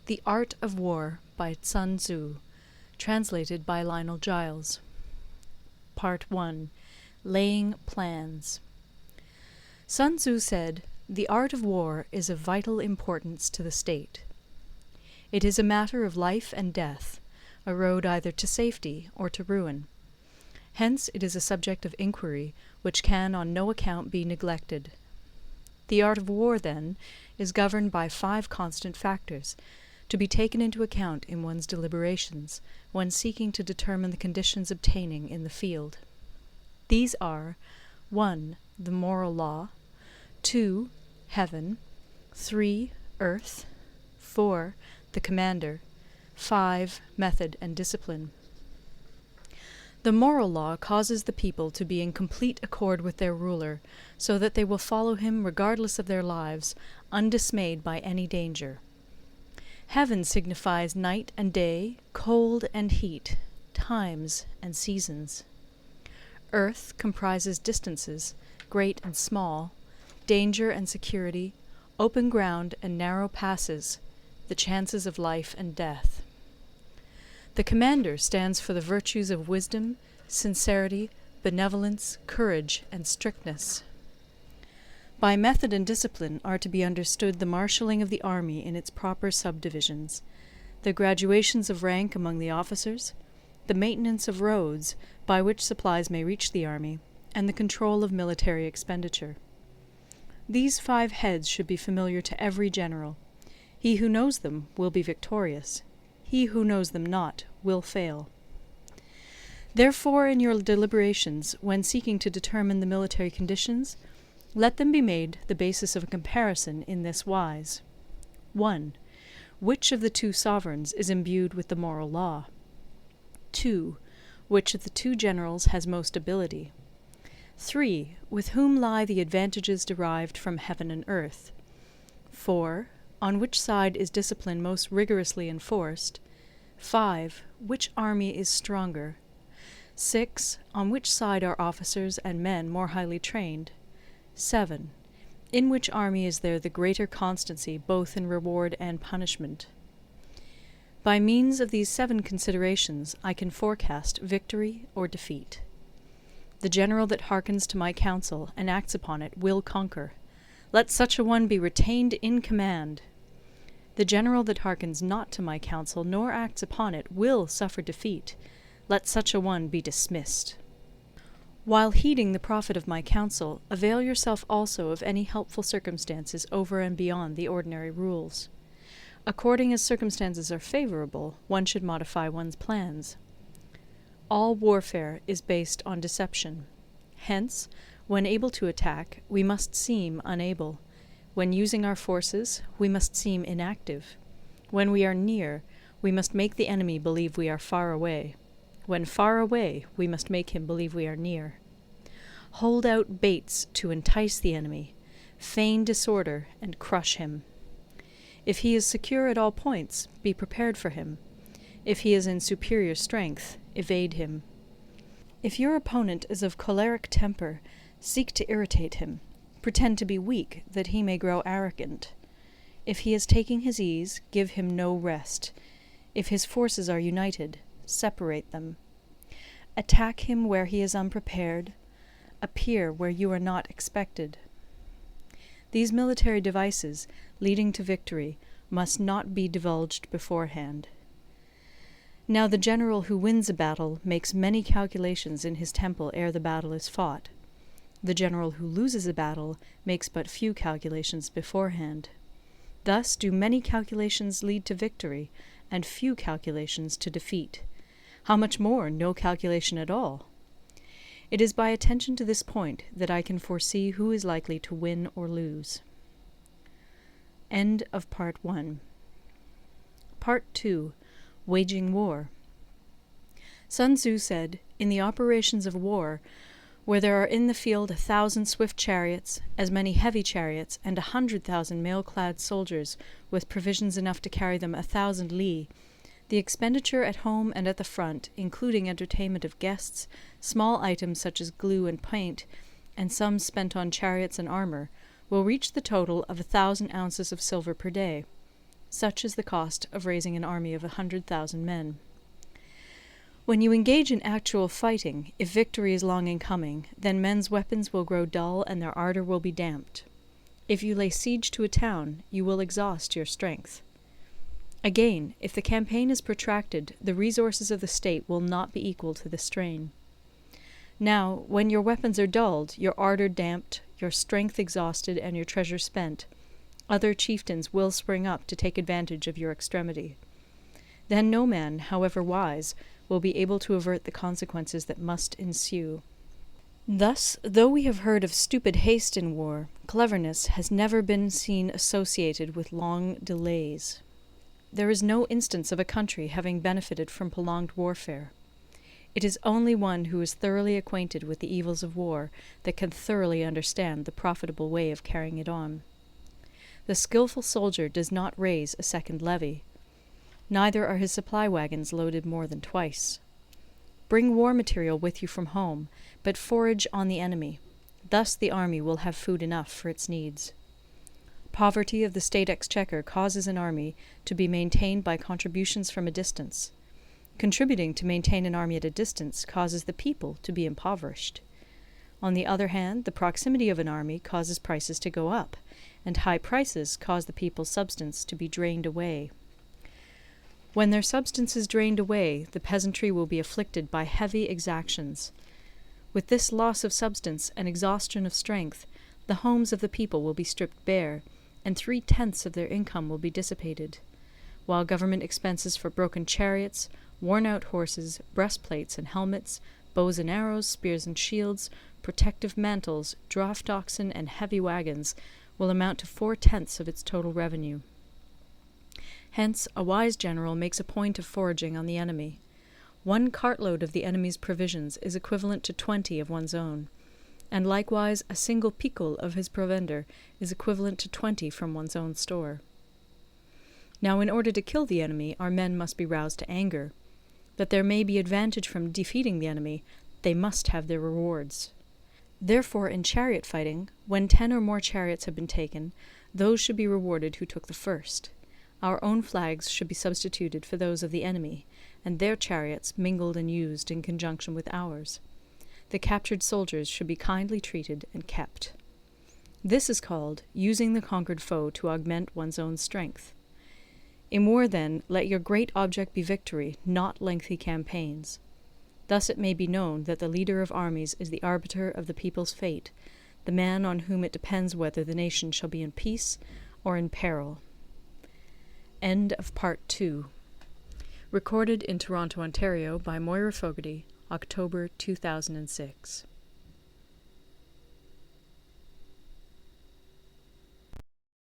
The Art of War by Sun Tzu, translated by Lionel Giles. Part 1. Laying Plans. Sun Tzu said, "The art of war is of vital importance to the state. It is a matter of life and death, a road either to safety or to ruin. Hence it is a subject of inquiry which can on no account be neglected. The art of war, then, is governed by 5 constant factors, to be taken into account in one's deliberations when seeking to determine the conditions obtaining in the field. These are 1. The moral law, 2. Heaven, 3. Earth, 4. The commander, 5. Method and discipline. The moral law causes the people to be in complete accord with their ruler, so that they will follow him regardless of their lives, undismayed by any danger. Heaven signifies night and day, cold and heat, times and seasons. Earth comprises distances, great and small, danger and security, open ground and narrow passes, the chances of life and death. The commander stands for the virtues of wisdom, sincerity, benevolence, courage, and strictness. By method and discipline are to be understood the marshalling of the army in its proper subdivisions, the graduations of rank among the officers, the maintenance of roads by which supplies may reach the army, and the control of military expenditure. These 5 heads should be familiar to every general. He who knows them will be victorious. He who knows them not will fail. Therefore, in your deliberations, when seeking to determine the military conditions, let them be made the basis of a comparison in this wise. 1. Which of the 2 sovereigns is imbued with the moral law? 2. Which of the 2 generals has most ability? 3. With whom lie the advantages derived from heaven and earth? 4. On which side is discipline most rigorously enforced? 5. Which army is stronger? 6. On which side are officers and men more highly trained? 7. In which army is there the greater constancy both in reward and punishment? By means of these 7 considerations I can forecast victory or defeat. The general that hearkens to my counsel and acts upon it will conquer. Let such a one be retained in command. The general that hearkens not to my counsel nor acts upon it will suffer defeat. Let such a one be dismissed. While heeding the profit of my counsel, avail yourself also of any helpful circumstances over and beyond the ordinary rules. According as circumstances are favorable, one should modify one's plans. All warfare is based on deception. Hence, when able to attack, we must seem unable. When using our forces, we must seem inactive. When we are near, we must make the enemy believe we are far away. When far away, we must make him believe we are near. Hold out baits to entice the enemy, feign disorder, and crush him. If he is secure at all points, be prepared for him. If he is in superior strength, evade him. If your opponent is of choleric temper, seek to irritate him. Pretend to be weak, that he may grow arrogant. If he is taking his ease, give him no rest. If his forces are united, separate them. Attack him where he is unprepared. Appear where you are not expected. These military devices, leading to victory, must not be divulged beforehand. Now the general who wins a battle makes many calculations in his temple ere the battle is fought. The general who loses a battle makes but few calculations beforehand. Thus do many calculations lead to victory, and few calculations to defeat. How much more no calculation at all? It is by attention to this point that I can foresee who is likely to win or lose. End of Part 1. Part 2. Waging War. Sun Tzu said, "In the operations of war, where there are in the field 1,000 swift chariots, as many heavy chariots, and 100,000 mail-clad soldiers, with provisions enough to carry them 1,000 li, the expenditure at home and at the front, including entertainment of guests, small items such as glue and paint, and sums spent on chariots and armour, will reach the total of 1,000 ounces of silver per day. Such is the cost of raising an army of 100,000 men. When you engage in actual fighting, if victory is long in coming, then men's weapons will grow dull and their ardour will be damped. If you lay siege to a town, you will exhaust your strength. Again, if the campaign is protracted, the resources of the state will not be equal to the strain. Now, when your weapons are dulled, your ardour damped, your strength exhausted, and your treasure spent, other chieftains will spring up to take advantage of your extremity. Then no man, however wise, will be able to avert the consequences that must ensue. Thus, though we have heard of stupid haste in war, cleverness has never been seen associated with long delays. There is no instance of a country having benefited from prolonged warfare. It is only one who is thoroughly acquainted with the evils of war that can thoroughly understand the profitable way of carrying it on. The skilful soldier does not raise a second levy. Neither are his supply wagons loaded more than twice. Bring war material with you from home, but forage on the enemy. Thus the army will have food enough for its needs. Poverty of the state exchequer causes an army to be maintained by contributions from a distance. Contributing to maintain an army at a distance causes the people to be impoverished. On the other hand, the proximity of an army causes prices to go up, and high prices cause the people's substance to be drained away. When their substance is drained away, the peasantry will be afflicted by heavy exactions. With this loss of substance and exhaustion of strength, the homes of the people will be stripped bare, and 3/10 of their income will be dissipated, while government expenses for broken chariots, worn-out horses, breastplates and helmets, bows and arrows, spears and shields, protective mantles, draught oxen, and heavy wagons will amount to 4/10 of its total revenue. Hence, a wise general makes a point of foraging on the enemy. 1 cartload of the enemy's provisions is equivalent to 20 of one's own, and likewise a single picul of his provender is equivalent to 20 from one's own store. Now, in order to kill the enemy, our men must be roused to anger. That there may be advantage from defeating the enemy, they must have their rewards. Therefore, in chariot fighting, when 10 or more chariots have been taken, those should be rewarded who took the first. Our own flags should be substituted for those of the enemy, and their chariots mingled and used in conjunction with ours. The captured soldiers should be kindly treated and kept. This is called using the conquered foe to augment one's own strength. In war, then, let your great object be victory, not lengthy campaigns. Thus it may be known that the leader of armies is the arbiter of the people's fate, the man on whom it depends whether the nation shall be in peace or in peril. End of Part 2. Recorded in Toronto, Ontario by Moira Fogarty, October 2006.